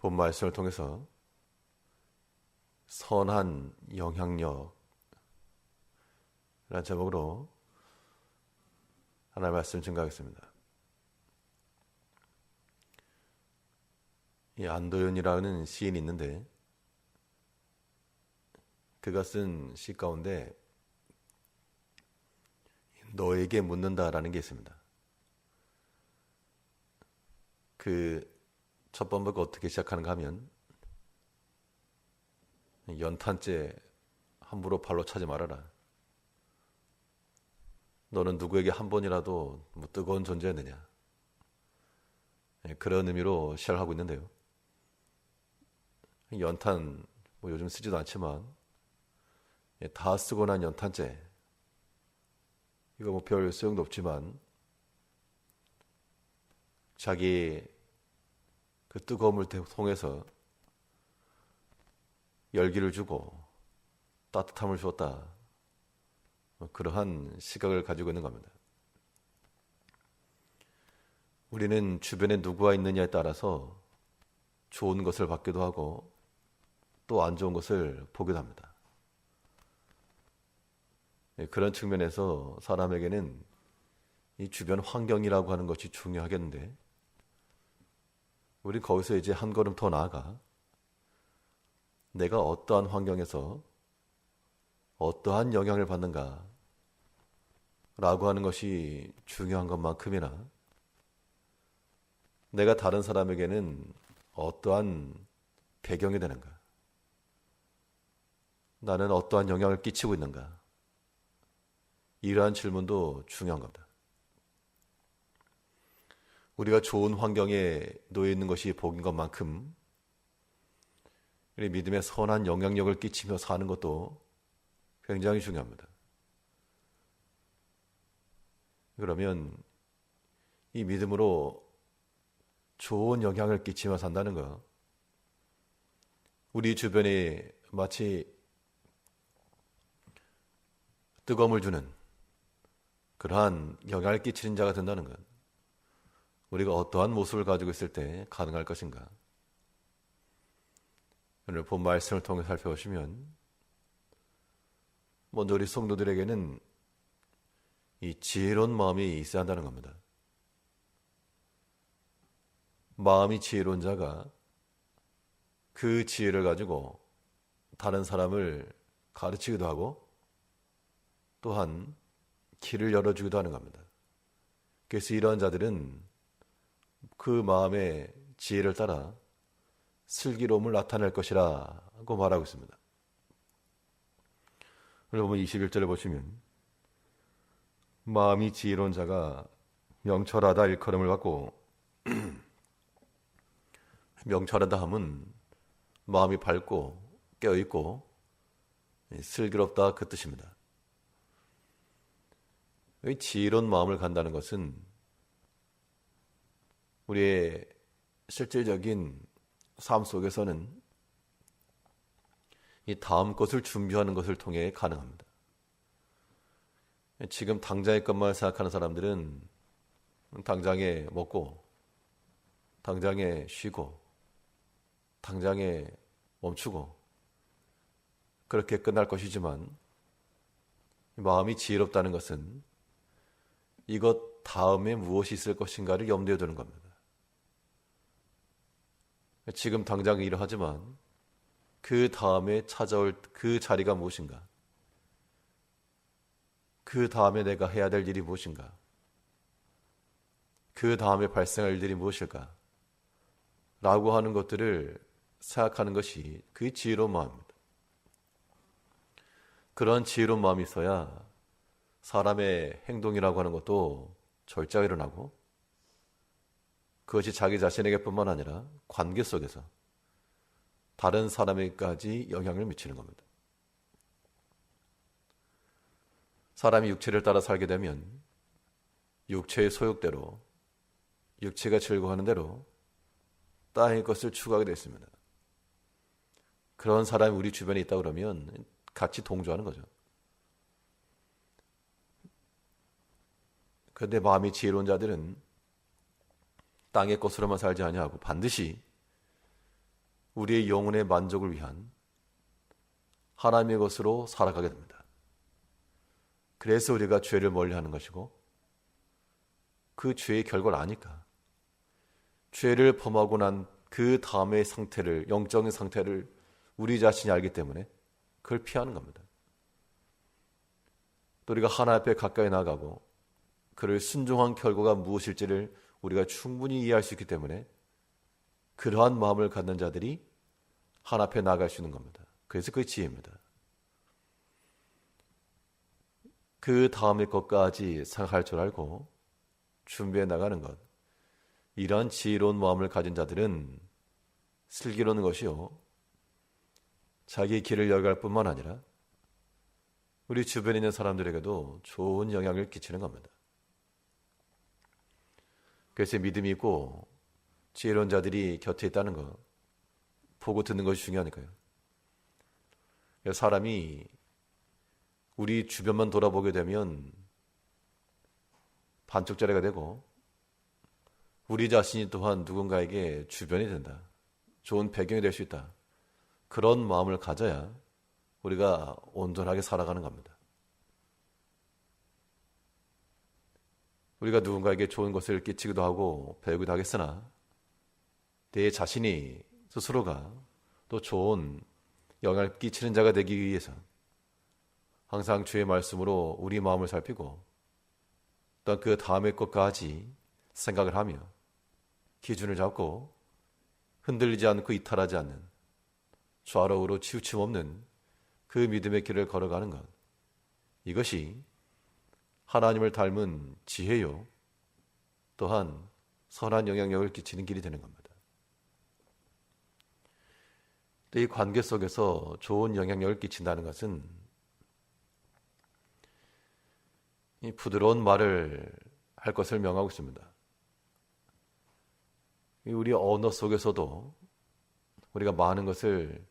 본 말씀을 통해서 선한 영향력이라는 제목으로 하나님의 말씀 증거하겠습니다. 이 안도현이라는 시인이 있는데 그가 쓴 시 가운데 너에게 묻는다라는 게 있습니다. 그 첫 번째가 어떻게 시작하는가 하면 연탄재 함부로 발로 차지 말아라. 너는 누구에게 한 번이라도 뜨거운 존재였느냐. 그런 의미로 시작을 하고 있는데요. 연탄 요즘 쓰지도 않지만 다 쓰고 난 연탄재 이거 별 소용도 없지만 자기 그 뜨거움을 통해서 열기를 주고 따뜻함을 주었다. 그러한 시각을 가지고 있는 겁니다. 우리는 주변에 누구가 있느냐에 따라서 좋은 것을 받기도 하고 또 안 좋은 것을 보기도 합니다. 그런 측면에서 사람에게는 이 주변 환경이라고 하는 것이 중요하겠는데 우리 거기서 이제 한 걸음 더 나아가 내가 어떠한 환경에서 어떠한 영향을 받는가 라고 하는 것이 중요한 것만큼이나 내가 다른 사람에게는 어떠한 배경이 되는가, 나는 어떠한 영향을 끼치고 있는가, 이러한 질문도 중요한 겁니다. 우리가 좋은 환경에 놓여 있는 것이 복인 것만큼 우리 믿음에 선한 영향력을 끼치며 사는 것도 굉장히 중요합니다. 그러면 이 믿음으로 좋은 영향을 끼치며 산다는 것, 우리 주변에 마치 뜨거움을 주는 그러한 영향을 끼치는 자가 된다는 것, 우리가 어떠한 모습을 가지고 있을 때 가능할 것인가? 오늘 본 말씀을 통해 살펴보시면 먼저 우리 성도들에게는 이 지혜로운 마음이 있어야 한다는 겁니다. 마음이 지혜로운 자가 그 지혜를 가지고 다른 사람을 가르치기도 하고 또한 길을 열어주기도 하는 겁니다. 그래서 이러한 자들은 그 마음의 지혜를 따라 슬기로움을 나타낼 것이라고 말하고 있습니다. 오늘 보면 21절에 보시면 마음이 지혜로운 자가 명철하다 일컬음을 받고 명철하다 함은 마음이 밝고 깨어있고 슬기롭다 그 뜻입니다. 지혜로운 마음을 갖는다는 것은 우리의 실질적인 삶 속에서는 이 다음 것을 준비하는 것을 통해 가능합니다. 지금 당장의 것만 생각하는 사람들은 당장에 먹고 당장에 쉬고 당장에 멈추고 그렇게 끝날 것이지만 마음이 지혜롭다는 것은 이것 다음에 무엇이 있을 것인가를 염두에 두는 겁니다. 지금 당장 일을 하지만 그 다음에 찾아올 그 자리가 무엇인가? 그 다음에 내가 해야 될 일이 무엇인가? 그 다음에 발생할 일들이 무엇일까? 라고 하는 것들을 생각하는 것이 그게 지혜로운 마음입니다. 그런 지혜로운 마음이 있어야 사람의 행동이라고 하는 것도 절제가 일어나고 그것이 자기 자신에게 뿐만 아니라 관계 속에서 다른 사람에게까지 영향을 미치는 겁니다. 사람이 육체를 따라 살게 되면 육체의 소욕대로 육체가 즐거워하는 대로 땅의 것을 추구하게 되어 있습니다. 그런 사람이 우리 주변에 있다 그러면 같이 동조하는 거죠. 그런데 마음이 지혜로운 자들은 땅의 것으로만 살지 아니하고 반드시 우리의 영혼의 만족을 위한 하나님의 것으로 살아가게 됩니다. 그래서 우리가 죄를 멀리하는 것이고 그 죄의 결과를 아니까 죄를 범하고 난 그 다음의 상태를, 영적인 상태를 우리 자신이 알기 때문에 그걸 피하는 겁니다. 또 우리가 하나님 앞에 가까이 나가고 그를 순종한 결과가 무엇일지를 우리가 충분히 이해할 수 있기 때문에 그러한 마음을 갖는 자들이 하나님 앞에 나갈 수 있는 겁니다. 그래서 그 지혜입니다. 그 다음의 것까지 생각할 줄 알고 준비해 나가는 것, 이러한 지혜로운 마음을 가진 자들은 슬기로운 것이요, 자기의 길을 열갈 뿐만 아니라 우리 주변에 있는 사람들에게도 좋은 영향을 끼치는 겁니다. 그래서 믿음이 있고 지혜로운 자들이 곁에 있다는 것, 보고 듣는 것이 중요하니까요. 사람이 우리 주변만 돌아보게 되면 반쪽짜리가 되고 우리 자신이 또한 누군가에게 주변이 된다, 좋은 배경이 될 수 있다, 그런 마음을 가져야 우리가 온전하게 살아가는 겁니다. 우리가 누군가에게 좋은 것을 끼치기도 하고 배우기도 하겠으나 내 자신이 스스로가 또 좋은 영향을 끼치는 자가 되기 위해서 항상 주의 말씀으로 우리 마음을 살피고 또 그 다음의 것까지 생각을 하며 기준을 잡고 흔들리지 않고 이탈하지 않는, 좌로우로 치우침 없는 그 믿음의 길을 걸어가는 것, 이것이 하나님을 닮은 지혜요, 또한 선한 영향력을 끼치는 길이 되는 겁니다. 또 이 관계 속에서 좋은 영향력을 끼친다는 것은 이 부드러운 말을 할 것을 명하고 있습니다. 우리 언어 속에서도 우리가 많은 것을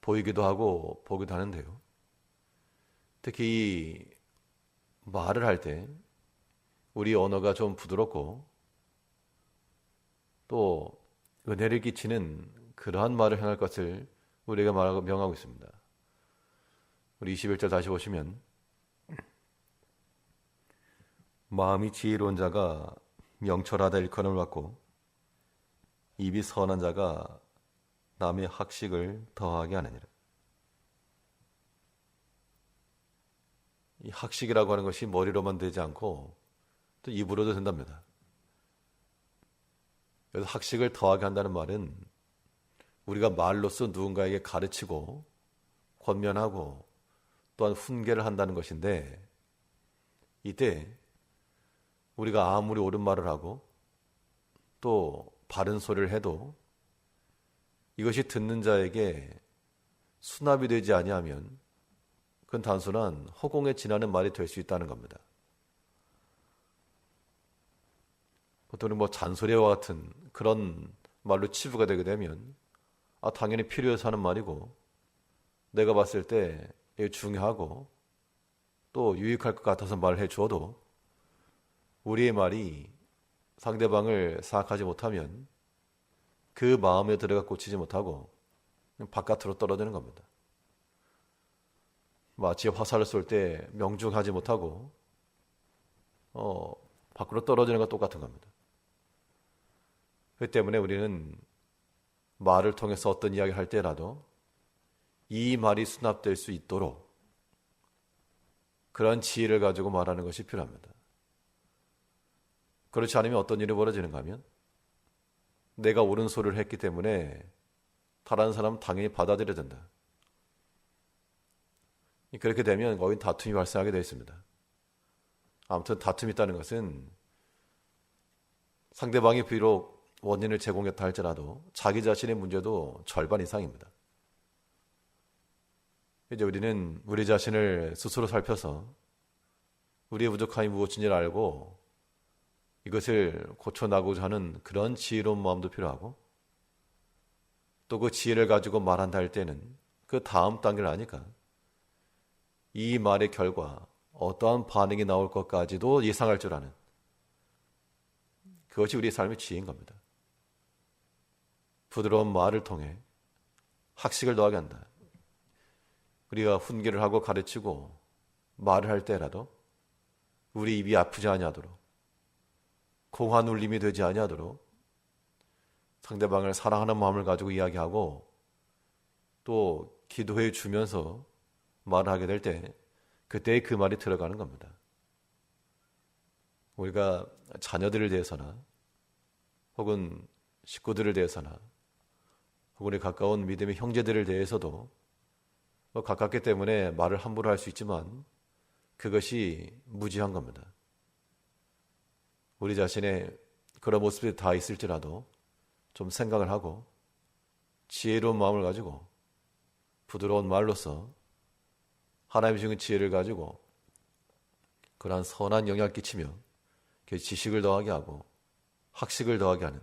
보이기도 하고 보기도 하는데요, 특히 이 말을 할 때 우리 언어가 좀 부드럽고 또 은혜를 끼치는 그러한 말을 행할 것을 우리가 명하고 있습니다. 우리 21절 다시 보시면, 마음이 지혜로운 자가 명철하다 일컬음을 받고 입이 선한 자가 남의 학식을 더하게 하느니라. 이 학식이라고 하는 것이 머리로만 되지 않고 또 입으로도 된답니다. 그래서 학식을 더하게 한다는 말은 우리가 말로써 누군가에게 가르치고 권면하고 또한 훈계를 한다는 것인데, 이때 우리가 아무리 옳은 말을 하고 또 바른 소리를 해도 이것이 듣는 자에게 수납이 되지 아니하면 그건 단순한 허공에 지나는 말이 될 수 있다는 겁니다. 또는 잔소리와 같은 그런 말로 치부가 되게 되면 당연히 필요해서 하는 말이고 내가 봤을 때 중요하고 또 유익할 것 같아서 말을 해주어도 우리의 말이 상대방을 생각하지 못하면 그 마음에 들어가 꽂히지 못하고 바깥으로 떨어지는 겁니다. 마치 화살을 쏠 때 명중하지 못하고 밖으로 떨어지는 것과 똑같은 겁니다. 그렇기 때문에 우리는 말을 통해서 어떤 이야기를 할 때라도 이 말이 수납될 수 있도록 그런 지혜를 가지고 말하는 것이 필요합니다. 그렇지 않으면 어떤 일이 벌어지는가 하면 내가 옳은 소리를 했기 때문에 다른 사람은 당연히 받아들여야 된다. 그렇게 되면 거의 다툼이 발생하게 되어 있습니다. 아무튼 다툼이 있다는 것은 상대방이 비록 원인을 제공했다 할지라도 자기 자신의 문제도 절반 이상입니다. 이제 우리는 우리 자신을 스스로 살펴서 우리의 부족함이 무엇인지를 알고 이것을 고쳐나가고자 하는 그런 지혜로운 마음도 필요하고, 또 그 지혜를 가지고 말한다 할 때는 그 다음 단계를 아니까 이 말의 결과 어떠한 반응이 나올 것까지도 예상할 줄 아는, 그것이 우리의 삶의 지혜인 겁니다. 부드러운 말을 통해 학식을 더하게 한다. 우리가 훈계를 하고 가르치고 말을 할 때라도 우리 입이 아프지 아니하도록, 공한 울림이 되지 아니하도록 상대방을 사랑하는 마음을 가지고 이야기하고 또 기도해 주면서 말을 하게 될 때 그때 그 말이 들어가는 겁니다. 우리가 자녀들에 대해서나 혹은 식구들에 대해서나 혹은 우리 가까운 믿음의 형제들에 대해서도 가깝기 때문에 말을 함부로 할 수 있지만 그것이 무지한 겁니다. 우리 자신의 그런 모습이 다 있을지라도 좀 생각을 하고 지혜로운 마음을 가지고 부드러운 말로서 하나님이 주신 지혜를 가지고 그러한 선한 영향을 끼치며 지식을 더하게 하고 학식을 더하게 하는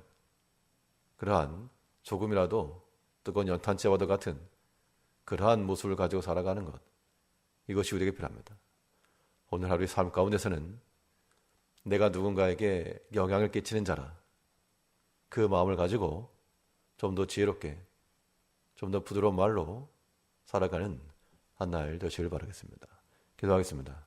그러한 조금이라도 뜨거운 연탄재와도 같은 그러한 모습을 가지고 살아가는 것, 이것이 우리에게 필요합니다. 오늘 하루의 삶 가운데서는 내가 누군가에게 영향을 끼치는 자라, 그 마음을 가지고 좀 더 지혜롭게, 좀 더 부드러운 말로 살아가는 한 날 되시길 바라겠습니다. 기도하겠습니다.